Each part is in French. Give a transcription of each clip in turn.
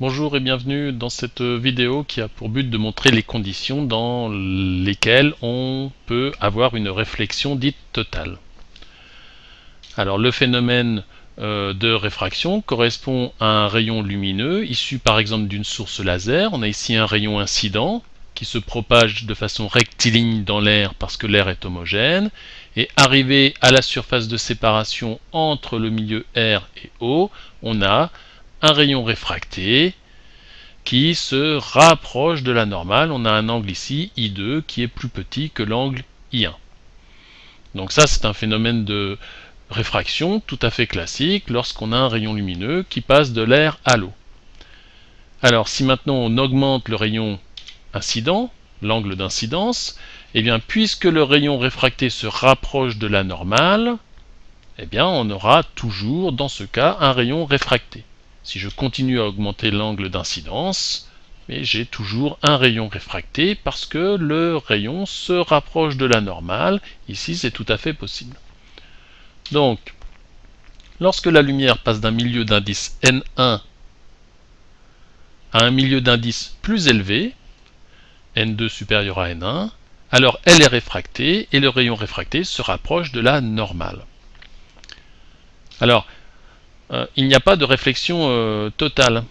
Bonjour et bienvenue dans cette vidéo qui a pour but de montrer les conditions dans lesquelles on peut avoir une réflexion dite totale. Alors le phénomène de réfraction correspond à un rayon lumineux issu par exemple d'une source laser. On a ici un rayon incident qui se propage de façon rectiligne dans l'air parce que l'air est homogène, et arrivé à la surface de séparation entre le milieu R et O, on a un rayon réfracté qui se rapproche de la normale. On a un angle ici, I2, qui est plus petit que l'angle I1. Donc ça, c'est un phénomène de réfraction tout à fait classique lorsqu'on a un rayon lumineux qui passe de l'air à l'eau. Alors si maintenant on augmente le rayon incident, l'angle d'incidence, eh bien puisque le rayon réfracté se rapproche de la normale, eh bien on aura toujours dans ce cas un rayon réfracté. Si je continue à augmenter l'angle d'incidence, j'ai toujours un rayon réfracté parce que le rayon se rapproche de la normale. Ici, c'est tout à fait possible. Donc, lorsque la lumière passe d'un milieu d'indice N1 à un milieu d'indice plus élevé, N2 supérieur à N1, alors elle est réfractée et le rayon réfracté se rapproche de la normale. Alors, il n'y a pas de réflexion totale.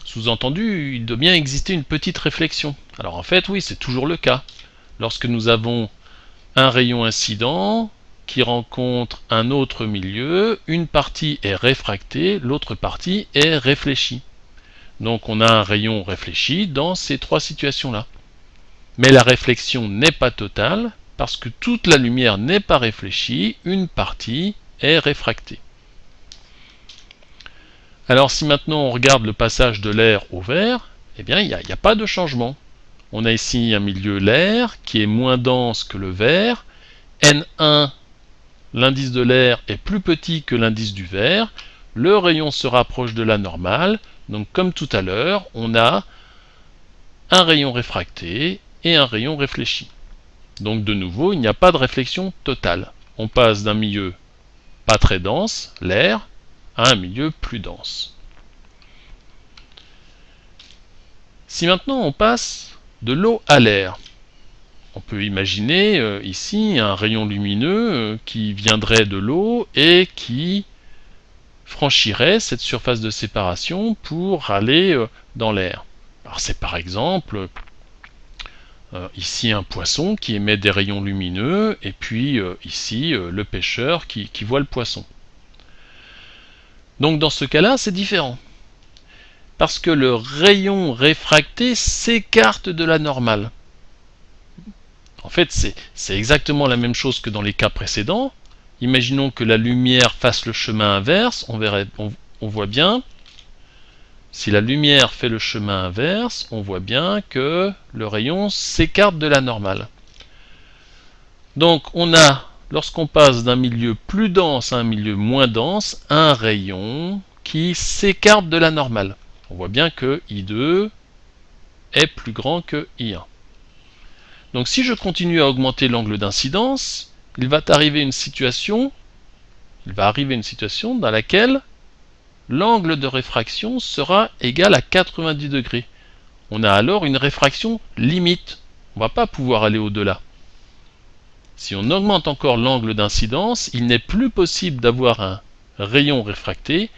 Sous-entendu, il doit bien exister une petite réflexion. Alors en fait, oui, c'est toujours le cas. Lorsque nous avons un rayon incident qui rencontre un autre milieu, une partie est réfractée, l'autre partie est réfléchie. Donc on a un rayon réfléchi dans ces trois situations-là. Mais la réflexion n'est pas totale, parce que toute la lumière n'est pas réfléchie, une partie est réfractée. Alors si maintenant on regarde le passage de l'air au verre, eh bien il n'y a pas de changement. On a ici un milieu, l'air, qui est moins dense que le verre. N1, l'indice de l'air, est plus petit que l'indice du verre. Le rayon se rapproche de la normale. Donc comme tout à l'heure, on a un rayon réfracté et un rayon réfléchi. Donc de nouveau, il n'y a pas de réflexion totale. On passe d'un milieu pas très dense, l'air, à un milieu plus dense. Si maintenant on passe de l'eau à l'air, on peut imaginer ici un rayon lumineux qui viendrait de l'eau et qui franchirait cette surface de séparation pour aller dans l'air. Alors c'est par exemple ici un poisson qui émet des rayons lumineux, et puis ici le pêcheur qui voit le poisson. Donc dans ce cas-là, c'est différent. Parce que le rayon réfracté s'écarte de la normale. En fait, c'est exactement la même chose que dans les cas précédents. Imaginons que la lumière fasse le chemin inverse. On voit bien, si la lumière fait le chemin inverse, on voit bien que le rayon s'écarte de la normale. Donc on a, lorsqu'on passe d'un milieu plus dense à un milieu moins dense, un rayon qui s'écarte de la normale. On voit bien que I2 est plus grand que I1. Donc si je continue à augmenter l'angle d'incidence, il va arriver une situation dans laquelle l'angle de réfraction sera égal à 90 degrés. On a alors une réfraction limite. On ne va pas pouvoir aller au-delà. Si on augmente encore l'angle d'incidence, il n'est plus possible d'avoir un rayon réfracté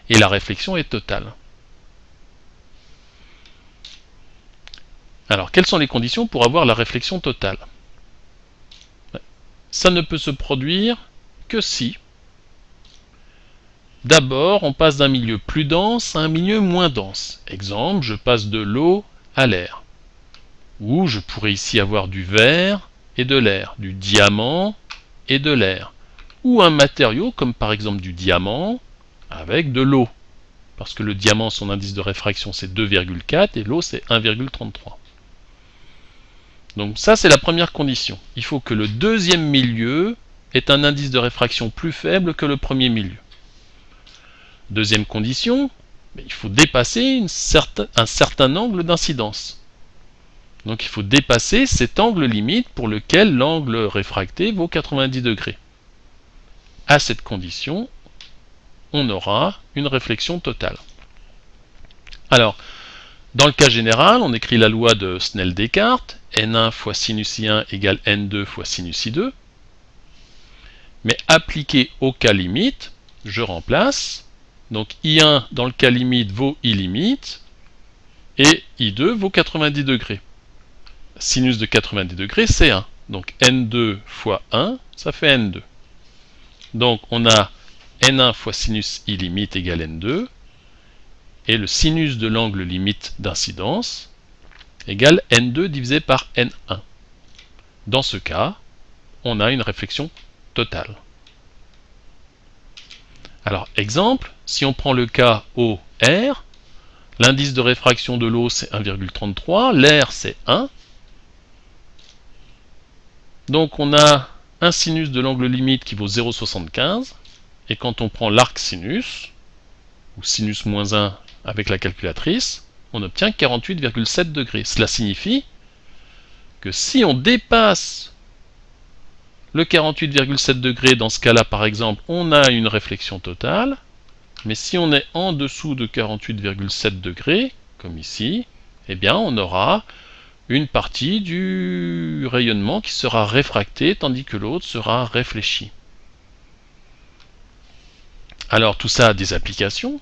et la réflexion est totale. Alors, quelles sont les conditions pour avoir la réflexion totale? Ça ne peut se produire que si, d'abord, on passe d'un milieu plus dense à un milieu moins dense. Exemple, je passe de l'eau à l'air. Ou je pourrais ici avoir du verre et de l'air, du diamant et de l'air. Ou un matériau, comme par exemple du diamant, avec de l'eau. Parce que le diamant, son indice de réfraction, c'est 2,4 et l'eau, c'est 1,33. Donc ça, c'est la première condition. Il faut que le deuxième milieu ait un indice de réfraction plus faible que le premier milieu. Deuxième condition, il faut dépasser un certain angle d'incidence. Donc il faut dépasser cet angle limite pour lequel l'angle réfracté vaut 90 degrés. À cette condition, on aura une réflexion totale. Alors, dans le cas général, on écrit la loi de Snell-Descartes, n1 fois sinus i1 égale n2 fois sinus i2. Mais appliqué au cas limite, je remplace. Donc i1 dans le cas limite vaut i limite, et i2 vaut 90 degrés. Sinus de 90 degrés, c'est 1. Donc n2 fois 1, ça fait n2. Donc on a n1 fois sinus i limite égale n2, et le sinus de l'angle limite d'incidence égale n2 divisé par n1. Dans ce cas, on a une réflexion totale. Alors, exemple, si on prend le cas OR, l'indice de réfraction de l'eau c'est 1,33, l'air c'est 1. Donc on a un sinus de l'angle limite qui vaut 0,75, et quand on prend l'arc sinus, ou sinus moins 1 avec la calculatrice, on obtient 48,7 degrés. Cela signifie que si on dépasse le 48,7 degrés, dans ce cas-là par exemple, on a une réflexion totale, mais si on est en dessous de 48,7 degrés, comme ici, eh bien on aura une partie du rayonnement qui sera réfractée, tandis que l'autre sera réfléchi. Alors tout ça a des applications,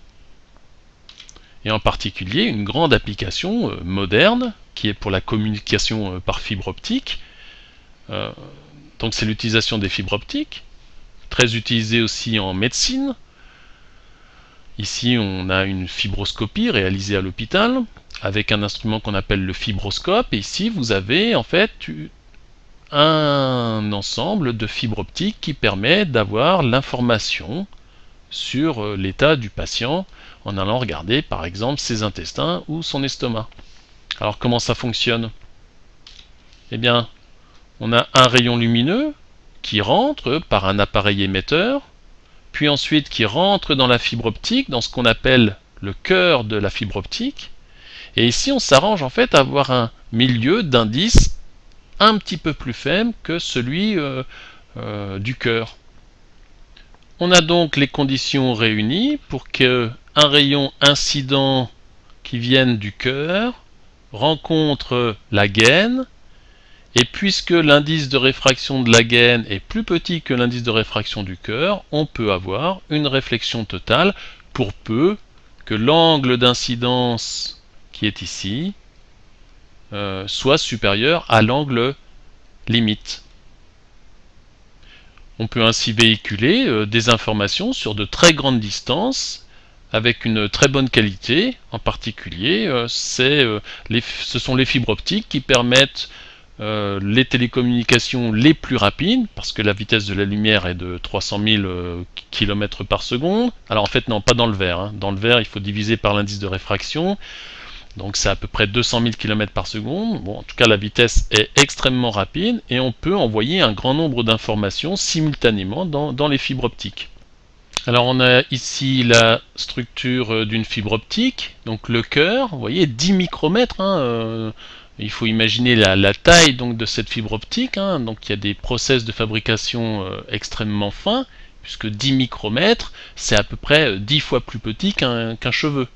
et en particulier une grande application moderne, qui est pour la communication par fibre optique. Donc c'est l'utilisation des fibres optiques, très utilisée aussi en médecine. Ici on a une fibroscopie réalisée à l'hôpital, avec un instrument qu'on appelle le fibroscope, et ici vous avez en fait un ensemble de fibres optiques qui permet d'avoir l'information sur l'état du patient en allant regarder par exemple ses intestins ou son estomac. Alors comment ça fonctionne? Eh bien, on a un rayon lumineux qui rentre par un appareil émetteur, puis ensuite qui rentre dans la fibre optique, dans ce qu'on appelle le cœur de la fibre optique. Et ici, on s'arrange en fait à avoir un milieu d'indice un petit peu plus faible que celui du cœur. On a donc les conditions réunies pour qu'un rayon incident qui vienne du cœur rencontre la gaine, et puisque l'indice de réfraction de la gaine est plus petit que l'indice de réfraction du cœur, on peut avoir une réflexion totale pour peu que l'angle d'incidence qui est ici soit supérieur à l'angle limite. On peut ainsi véhiculer des informations sur de très grandes distances avec une très bonne qualité. En particulier, ce sont les fibres optiques qui permettent les télécommunications les plus rapides, parce que la vitesse de la lumière est de 300 000 km par seconde. Alors en fait non, pas dans le verre. Hein. Dans le verre, il faut diviser par l'indice de réfraction. Donc c'est à peu près 200 000 km par seconde. Bon, en tout cas, la vitesse est extrêmement rapide et on peut envoyer un grand nombre d'informations simultanément dans les fibres optiques. Alors on a ici la structure d'une fibre optique, donc le cœur, vous voyez, 10 micromètres. Il faut imaginer la taille donc, de cette fibre optique. Donc il y a des process de fabrication extrêmement fins, puisque 10 micromètres, c'est à peu près 10 fois plus petit qu'un cheveu.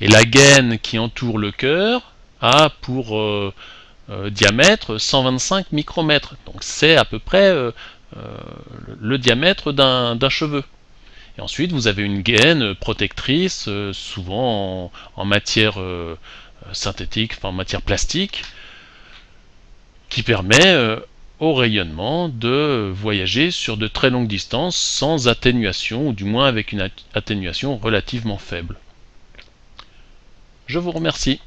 Et la gaine qui entoure le cœur a pour diamètre 125 micromètres. Donc c'est à peu près le diamètre d'un cheveu. Et ensuite vous avez une gaine protectrice, souvent en matière synthétique, enfin en matière plastique, qui permet au rayonnement de voyager sur de très longues distances sans atténuation, ou du moins avec une atténuation relativement faible. Je vous remercie.